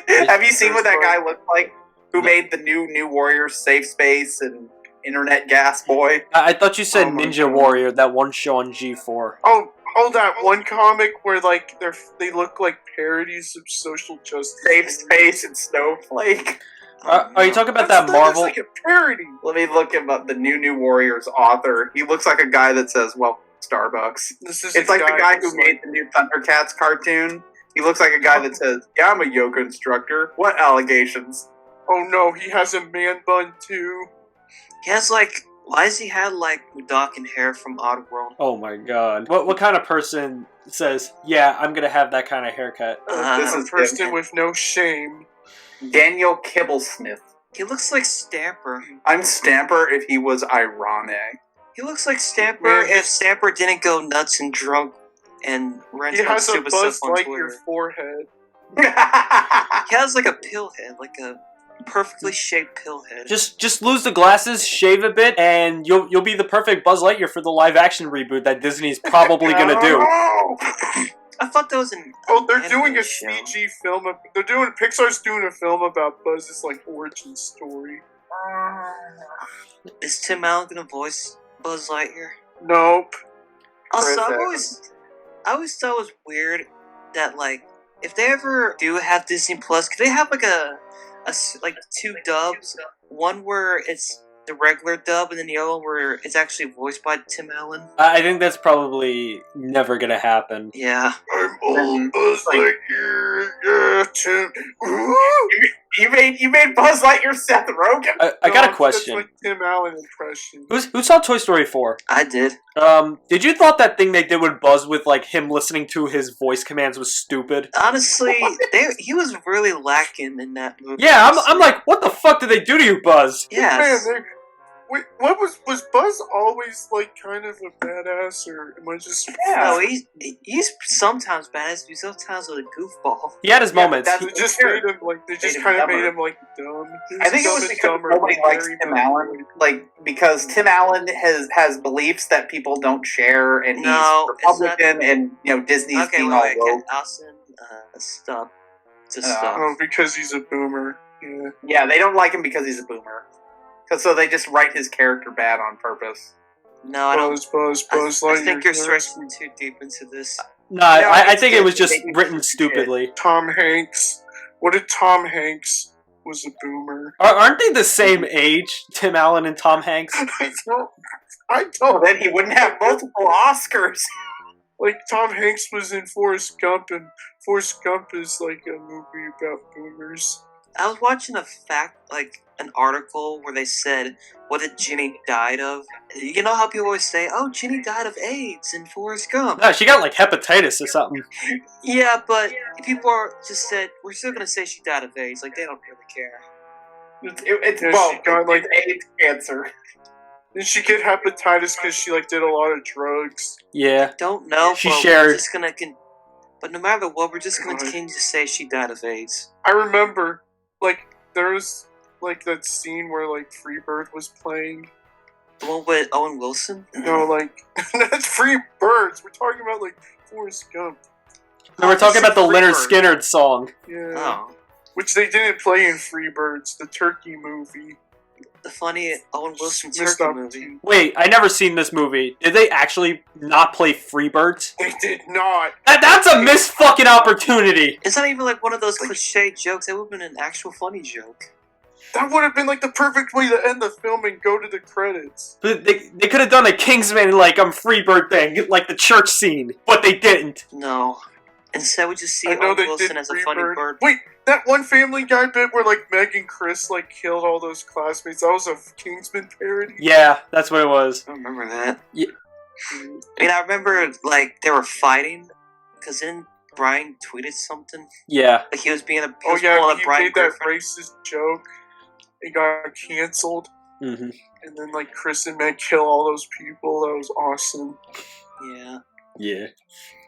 Have you seen what that guy looked like? Who made the New Warriors Safe Space and Internet Gas Boy? I thought you said Ninja Warrior, that one show on G4. Oh, that one comic where like they look like parodies of social justice. Safe Space and Snowflake. Are you talking about that Marvel? That's like a parody. Let me look him up. The New Warriors author. He looks like a guy that says, "Welcome to Starbucks." It's like the guy who made the new Thundercats cartoon. He looks like a guy that says, "Yeah, I'm a yoga instructor." What allegations? Oh no, he has a man bun too. He has like, why does he have like Mudokon hair from Oddworld? Oh my god. What kind of person says, yeah, I'm gonna have that kind of haircut? This is a person with no shame. Daniel Kibblesmith. He looks like Stamper. I'm Stamper if he was ironic. He looks like Stamper if Stamper didn't go nuts and drunk and rant about stupid stuff on Twitter. Your forehead. He has like a pill head, like a perfectly shaped pill head. Just lose the glasses, shave a bit, and you'll be the perfect Buzz Lightyear for the live action reboot that Disney's probably gonna do. I thought that was an. Oh, they're doing a CG film. Pixar's doing a film about Buzz's like origin story. Is Tim Allen gonna voice Buzz Lightyear? Nope. Also, I always thought it was weird that like if they ever do have Disney Plus, could they have like like two dubs? One where it's the regular dub, and then the other one where it's actually voiced by Tim Allen. I think that's probably never gonna happen. Yeah. I'm old Buzz Lightyear. Yeah, Tim. You made Buzz Lightyear Seth Rogen. I got a question. That's like Tim Allen impression. Who saw Toy Story 4? I did. Did you thought that thing they did with Buzz with like him listening to his voice commands was stupid? Honestly, he was really lacking in that movie. Yeah, I'm like, what the fuck did they do to you, Buzz? Yes. Man, wait, what was Buzz always like kind of a badass, or am I just? Yeah, no, he's sometimes badass, but sometimes with a goofball. He had his moments. They just made him like made him like dumb. I think it was because nobody likes Tim Allen, like because Tim Allen has beliefs that people don't share, and he's Republican, and Disney's being all woke. Austin, stop. Just stop. Oh, because he's a boomer. Yeah. Yeah, they don't like him because he's a boomer. So they just write his character bad on purpose. No, I don't. Buzz I think you're stretching too deep into this. No, I think it was just written stupidly. Tom Hanks. What if Tom Hanks was a boomer? Aren't they the same age, Tim Allen and Tom Hanks? I don't. Then he wouldn't have multiple Oscars. Like Tom Hanks was in Forrest Gump, and Forrest Gump is like a movie about boomers. I was watching an article where they said, what did Ginny died of? You know how people always say, oh, Ginny died of AIDS in Forrest Gump. No, she got like hepatitis or something. Yeah, but people are just said, we're still going to say she died of AIDS. Like, they don't really care. She got like AIDS cancer. Did she get hepatitis because she like did a lot of drugs? Yeah. Don't know. She shared. But no matter what, we're just going to continue to say she died of AIDS. I remember, like, there was like that scene where like Freebird was playing. The one with Owen Wilson? No, like that's Freebirds. We're talking about like Forrest Gump. No, we're talking about the Leonard Skinner song. Yeah. Oh. Which they didn't play in Freebirds, the turkey movie. The funny Owen Wilson turkey movie. Wait, I never seen this movie. Did they actually not play Freebirds? They did not. That's a missed fucking opportunity. It's not even like one of those cliche jokes. That would have been an actual funny joke. That would have been like the perfect way to end the film and go to the credits. They could have done a Kingsman like Freebird thing, like the church scene, but they didn't. No. Instead, we just see Owen Wilson as a funny bird. Wait, that one Family Guy bit where like Meg and Chris like killed all those classmates. That was a Kingsman parody. Yeah, that's what it was. I remember that. Yeah. I mean, I remember like they were fighting because then Brian tweeted something. Yeah. Like he was being a. He made that racist joke. It got canceled. Mm-hmm. And then like Chris and Meg kill all those people. That was awesome. Yeah. Yeah.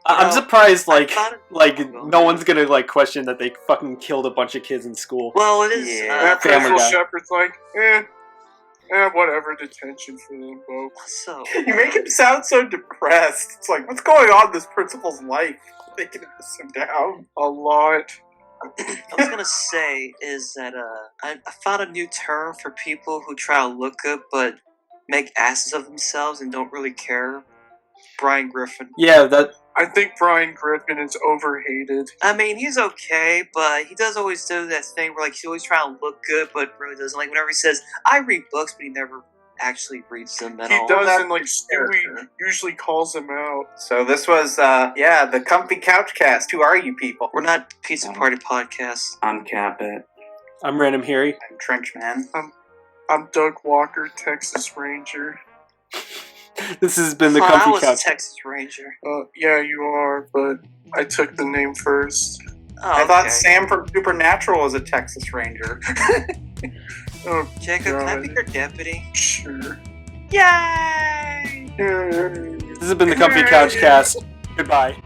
I'm surprised, no one's gonna, like, question that they fucking killed a bunch of kids in school. Well, it is, That Principal Shepard's like, Whatever, detention for them both. So, You make him sound so depressed. It's like, what's going on in this principal's life? They can sit down. A lot. I was gonna say is that I found a new term for people who try to look good but make asses of themselves and don't really care. Brian Griffin. Yeah, that. I think Brian Griffin is overhated. I mean, he's okay, but he does always do that thing where, like, he's always trying to look good, but really doesn't. Like, whenever he says, I read books, but he never actually reeds them at He all. does, and like Stewie usually calls him out. So this was, the Comfy CouchCast. Who are you people? We're not Pizza Party Podcast. I'm CatBit. I'm Random Harry. I'm Trenchman. I'm Doug Walker, Texas Ranger. This has been the I Comfy was a Couch. Texas Ranger. Yeah, you are, but I took the name first. Oh, I thought okay. Sam from Supernatural was a Texas Ranger. Oh, Jacob, can I God. be your deputy? Sure. Yay! This has been the Comfy Couchcast. Goodbye.